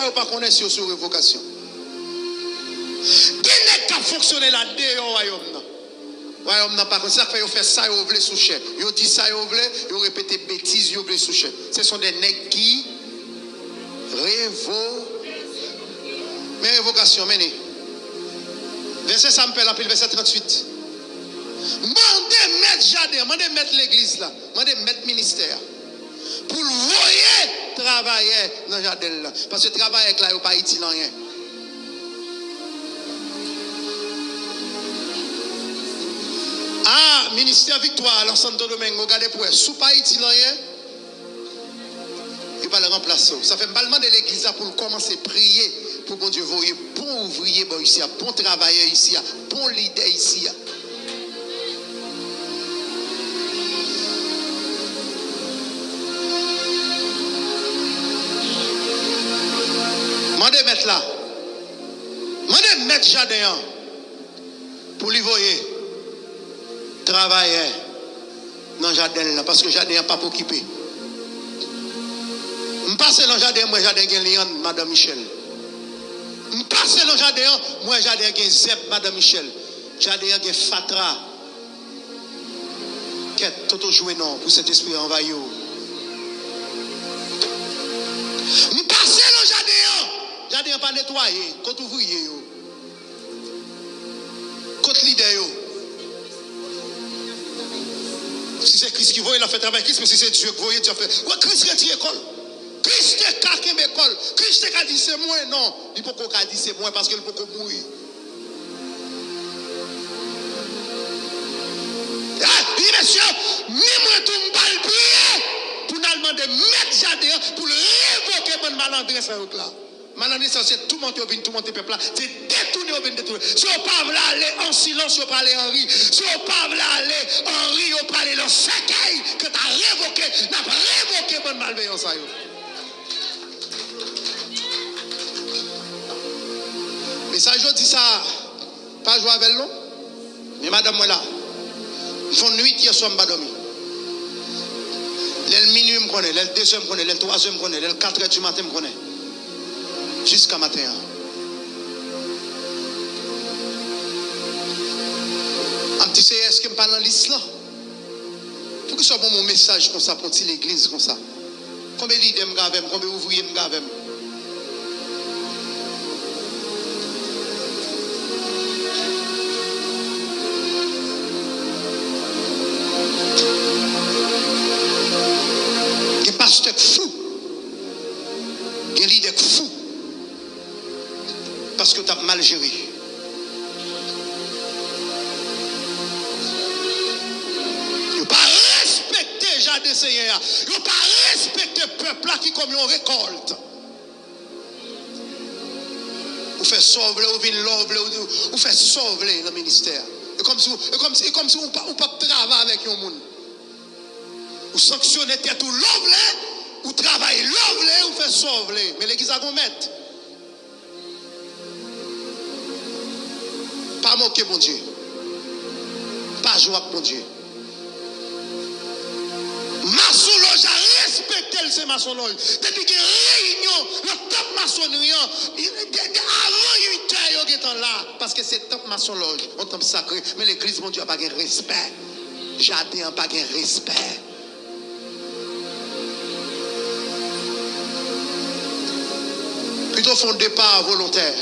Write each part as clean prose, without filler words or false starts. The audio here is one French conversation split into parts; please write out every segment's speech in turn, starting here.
là, vous pas connaître si vous sur révocation. Qui n'est qu'à fonctionner là-dedans au royaume? Royaume n'a pas ça fait faire ça, vous voulez sous chef. Vous dit ça, vous voulez, vous répétez bêtises, vous voulez sous chef. Ce sont des nègres qui mais révocation, menez. Verset ça me fait la pile, verset 38. Mandez mettre jardin, mandez mettre l'église là, mandez mettre ministère. Pour le voyer travailler dans le jardin là. Parce que travailler là, il n'est pas utile en rien. Ah, ministère Victoire, l'ensemble de Domingo, regardez pour eux. Sous pas utile en rien, il va le remplacer. Ça fait un de l'église pour commencer à prier. Pour que Dieu voie bon ouvrier ici, bon travailleur ici, bon leader ici. Mandez mettre là. Mandez mettre jardin pour lui voyer travailler dans le jardin là parce que le jardin n'est pas pour occuper. Je passe dans le jardin, moi jardin gagne Madame Michel. Je passe dans le jardin, moi jardin gagne Zeb Madame Michel. Jardin gagne Fatra. Qu'est tout jouer non pour cet esprit envahi. Je passe dans le jardin. Jardin pas nettoyé, côté ouvrier yo. Côté leader yo. Si c'est Christ qui voit, il a fait travail Christ, mais si c'est Dieu qui voit, Dieu a fait. Ouais, Christ retire l'école. Christ est caqué l'école. Christ a dit c'est moi, non. Il peut pas dire c'est moi parce qu'il peut pas mourir. Il dit, monsieur, ni moi tout me parle prier pour nous demander mettre jardin pour révoquer mon malandresse là. Malandresse, c'est tout le monde qui vient, tout le monde qui peuple là. C'est détourner ou bien détourner. Si on parle aller en silence, si on parle en rire. Si on parle aller en rire, on parle dans cercueil que tu as révoqué, n'a pas révoqué mon malveillance. Mais ça, je dis ça, pas jouer avec l'eau. Mais madame, moi là, ils font nuit hier soir, je ne pas dormir. Le minuit, je connais, le 2h, je connais, le 3h, je connais, le 4h du matin, je connais. Jusqu'à matin. Un petit c'est est-ce que je parle dans liste là? Pour que ce soit bon mon message comme ça, pour l'église comme ça. Combien de leaders me gavent, combien d'ouvriers me gavent? Des pasteurs fous. Des leaders fous. Parce que tu as mal géré. Tu n'as pas respecté les jardins Seigneur. Tu n'as pas respecté le peuple qui comme une récolte. Vous faites sauver, vous faites sauver le ministère. Et comme si vous ne pouvez pas travailler avec un monde. Vous sanctionnez tout l'ouvre, vous travaillez l'ouvre, vous faites sauver. Mais l'église a qu'on mette. Pas moquer mon Dieu. Pas jouer avec mon Dieu. Maçonnerie a respecté ce maçonnerie. Depuis que réunion, le top maçonnerie, avant 8 heures, là, parce que c'est top maçonnerie, on tombe sacré. Mais l'église, mon Dieu, n'a pas de respect. Jardin n'a pas de respect. Plutôt font départ volontaire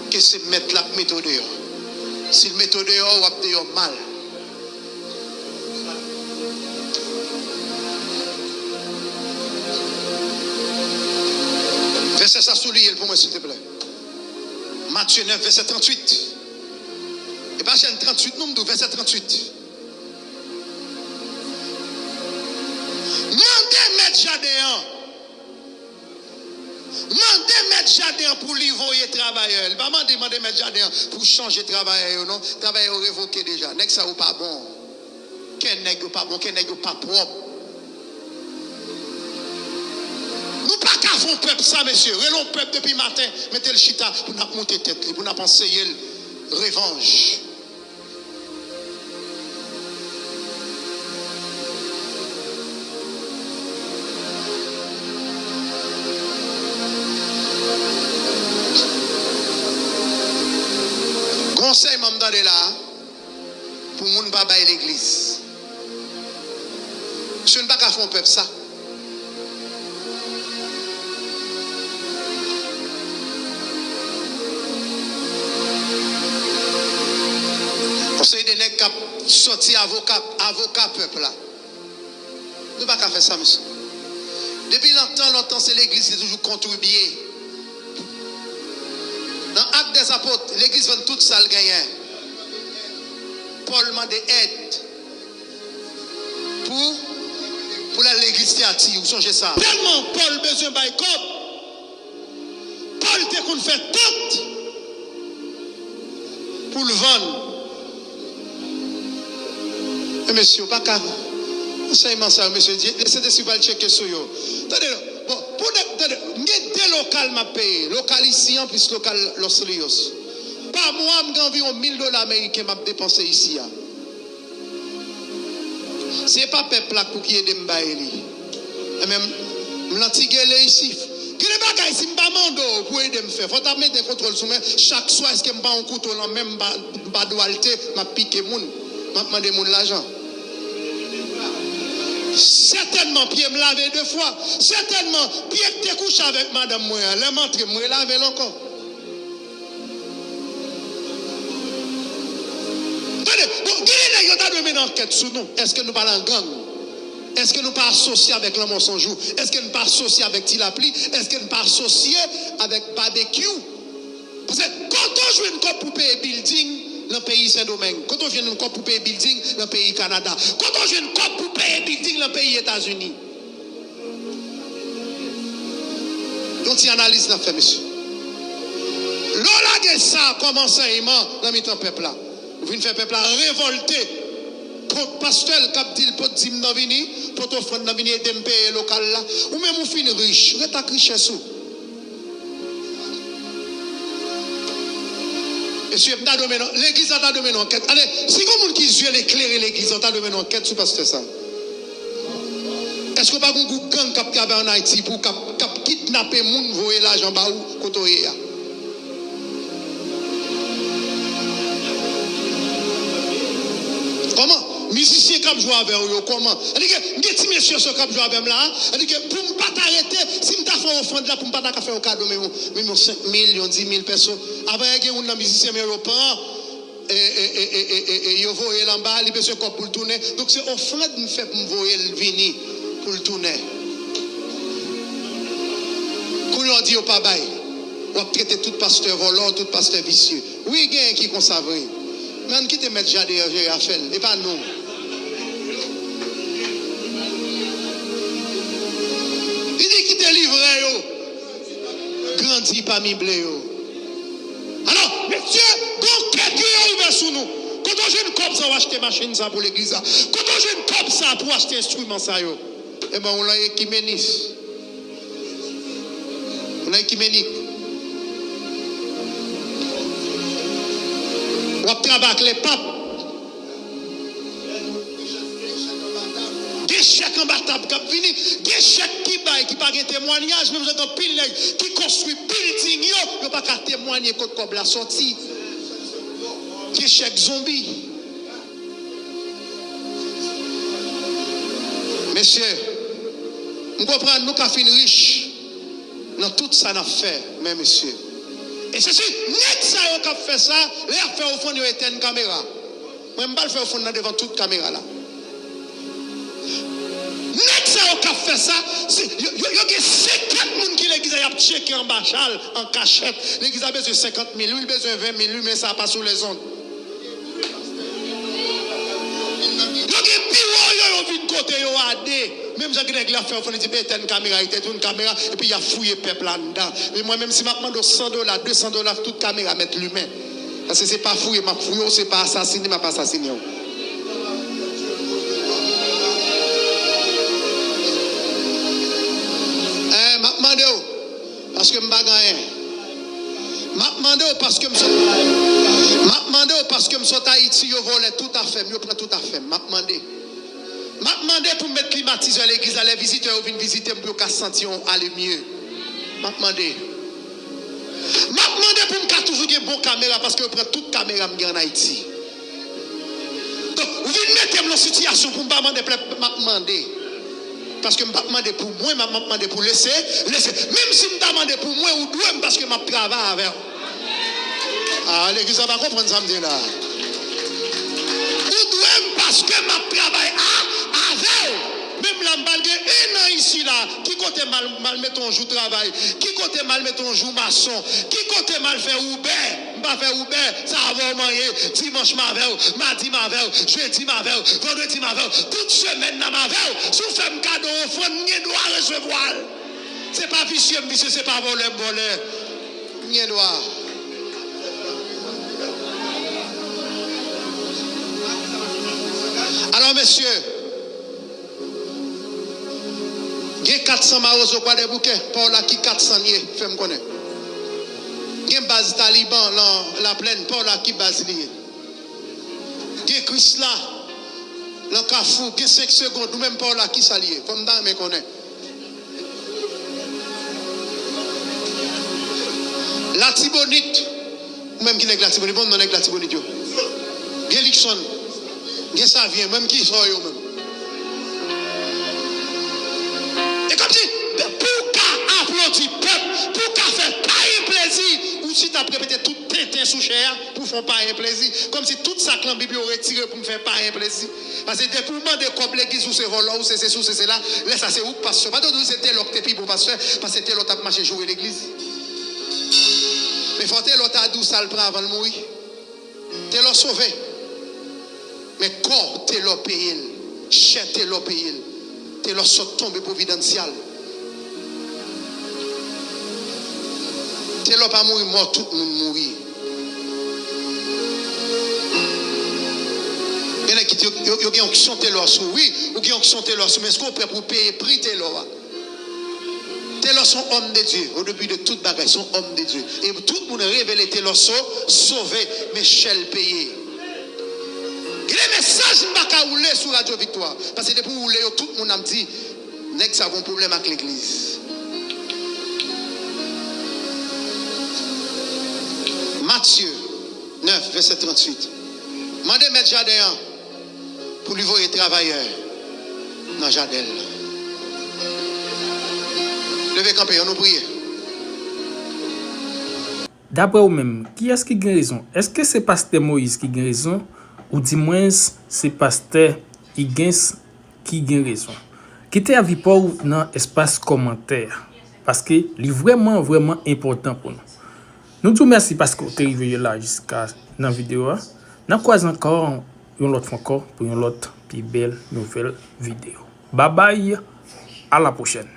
que c'est mettre la méthode. Si le méthode dehors, ou dehors mal. Verset ça souligne pour moi, s'il te plaît. Matthieu 9, verset 38. Et pas chaîne 38, non, verset 38. Mandez mettre jardin. Mandez mettre jardin pour livrer travailleurs. Pas mandez mettre jardin pour changer travailleurs, non? Travailleurs révoqués déjà. N'est-ce ça ou pas bon? Quel n'est pas bon, quel n'est pas propre? Nous pas qu'à faire peuple ça, monsieur. Relons peuple depuis matin, mettez le chita pour nous monter tête, pour nous penser le revanche. m'entendez là, pour ne pas bailler l'église. Je ne pas qu'à faire un peuple ça. Parce que des nègres qui sorti avocat peuple là. Nous ne pas qu'à faire ça, monsieur. Depuis longtemps, c'est l'église qui a toujours contribué. Dans l'acte des apôtres, l'église vend tout ça le gagnant. Paul demande aide pour l'église théâtre. Vous songez ça? Tellement Paul besoin de cop. Paul te qu'on fait tout pour le vendre. Et monsieur, pas qu'à enseignement ça, monsieur, laissez si vous allez checker sur vous. Attendez, bon, pour des locales m'a payé, local ici en plus local Los Rios. Par mois, j'ai environ $1000 américains m'a dépensé ici. Ce n'est pas peuple là pour qui est de m'baïli. Et même, m'lantiguer ici. Quel est bagay si m'pa mando pour aider me faire. Faut mettre des contrôles sur moi. Chaque soir, est-ce que m'pa un couteau là même pas dualité, m'a piqué moun, m'a demandé moun l'argent. Certainement, pied me laver 2 fois. Certainement, pied te couche avec madame moi. Les montre moi laver encore. Bon, une enquête sur nous. Est-ce que nous parlons en gang? Est-ce que nous pas associés avec le mensonge? Est-ce que nous pas associés avec Tilapli? Est-ce que nous pas associés avec barbecue? Parce que quand on joue une coupe pour payer building dans le pays Saint-Domingue, quand on joue une coupe pour payer building dans le pays Canada, quand on joue une coupe pour payer building dans le pays États-Unis. Donc, il analyse dans fait, monsieur. Lola ça comme enseignement dans le peuple là. Vous venez faire peuple là révolter. Pasteur cap dit pour dire non venir pour t'offrir non venir aider me payer local là ou même ou fin riche reta richesse ou monsieur m'ta donné l'église a donné enquête allez si comme monde qui veut éclairer l'église on t'a donné enquête sur pasteur ça est-ce que pas un gang cap en Haïti pour cap kidnapper monde voyer l'argent ba ou côté ya comment musicien qui joue avec eux, comment? C'est-à-dire que, petit monsieur qui joue avec là, c'est-à-dire que pour ne pas t'arrêter, si je t'ai fait offrande là, pour ne pas faire un cadeau, même 5 000, 10 000 personnes, après, il y a un musicien, mais il prend, et il voit là en bas, il besoin pour le tourner. Donc c'est offrande que fait pour me voir le venir pour le tourner. Quand on dit au pas bail, on traite tout pasteur volant, tout pasteur vicieux. Oui, il y a un qui conserve. Mais on quitte mettre Jade à faire, et pas nous. Il dit qu'il te livre, grandit parmi blé. Alors, messieurs, donc, qu'est-ce qui est ouvert sur nous? Quand on joue une cop, ça, on va acheter machine ça pour l'église. Quand on joue une cop, ça, pour acheter instrument ça, eh bien, on l'a équiménique. On l'a équiménique. On travaille avec les papes. Des chèques imbattables qui viennent, des chèques qui baillent, qui pas de témoignage, même si pile qui construit building, ils ne pas qu'à témoigner contre la sortie. Des chèques zombies. Messieurs, nous comprenons, nous avons fini riches dans tout ça nous fait, mais messieurs. Et ceci, net ça qui a fait ça, les affaires au fond de une caméra. Moi, je ne vais pas le faire au fond devant toute caméra là. Net ça qui a fait ça, il y a 50 personnes qui l'église a checké en bachal, en cachette. L'église a besoin de 50 000, lui, il a besoin de 20 000, mais ça passe sous les ondes. Il y a des bureaux qui viennent côté de même si je l'ai fait, il faut dire que une caméra, il y a une caméra, et puis il y a fouillé le peuple là-dedans. Mais moi-même, si je demande $100, $200, toute caméra, mettre l'humain. Parce que ce n'est pas fouillé, ma fouille, ce n'est pas assassiné, je ne pas assassiné. Je demande parce que je ne pas gagné. Je demande parce que je suis à Haïti, je vole tout à fait, je prends tout à fait. Je demande. Je demande pour mettre climatiseur à l'église, les visiteurs viennent visiter pour qu'ils sentent aller mieux. Je demande. M'a demandé pour me toujours une bonne caméra parce que je prends toute caméra en Haïti. Donc, vous venez mettre dans une situation pour me demander. Parce que je ne vais pas demander pour moi, je vais demander pour laisser. Même si je demande pour moi, ou dois parce que je travaille avec. Ah, l'église va comprendre ça, me dit là. Ou dois parce que je travaille avec. Même la balle un an ici là, qui côté mal mettre un jour travail, qui côté mal mettre un jour maçon, qui côté mal faire Uber, pas faire Uber, ça va manger, dimanche mavel, mardi mavel, jeudi mavel, vendredi mavel, toute semaine na mavel, si vous faites un cadeau, offrande, vous doit recevoir. C'est pas vicieux, c'est pas voler. Vous doit. Alors messieurs, il y a 400 maros au des bouquets, pour là qui 400 niais, fais-moi connaître. Il y a une base taliban dans la plaine, pour là qui base liée. Il y a Chris là, dans Carrefour, il y a 5 secondes, ou même pour là qui s'allie, comme dans me connaît. La Tibonite, ou même qui n'est que la Tibonite, bon, non, n'est que la Tibonite. Il y a Lixon, il y a Savien, même qui sont eux même. Et comme si, pour qu'à applaudir peuple, pour qu'à faire pas un plaisir, ou si tu as répété tout tintin sous chair, pour faire pas un plaisir, comme si tout ça que la Bible aurait tiré pour me faire pas un plaisir. Parce que dès pour demander comme l'église ou c'est là, ou c'est là, là ça c'est où pasteur. Pas de nous c'était l'autre puis pour pasteur, parce que c'était l'autre qui marché jouer l'église. Mais faut que l'autre a 12 ça le prend avant de mourir. T'es l'autre sauvé. Mais corps t'es l'autre payé, chair t'es l'autre payé. T'es là sont tombé providentiel. T'es là pas mourir mort, tout le monde mourir. Il y en a qui disent qu'il y a qui sont t'es là sous, oui, ou qui sont t'es là sous, mais est-ce qu'on peut pour payer prix t'es là? T'es là sont hommes de Dieu, au début de toute bagaille, sont hommes de Dieu. Et tout le monde révélé t'es là sont sauvés, mais chèl payé. Les messages ne pas rouler sur Radio Victoire. Parce que depuis rouler, tout le monde a dit, n'est-ce que un problème avec l'église. Matthieu 9, verset 38. Mandez mettre jardin pour lui voir les travailleurs dans le jardin. Levez camper, on nous prie. D'après vous-même, qui est-ce qui a raison? Est-ce que c'est pasteur Moïse qui a raison? Ou du moins, c'est pasteur Higgins qui a raison? Quittez avis pour dans l'espace commentaire. Parce que c'est vraiment, vraiment important pour nous. Nous vous remercions parce que vous êtes arrivé là jusqu'à la vidéo. Nous croisons encore une autre fois pour une autre plus belle nouvelle vidéo. Bye bye, à la prochaine.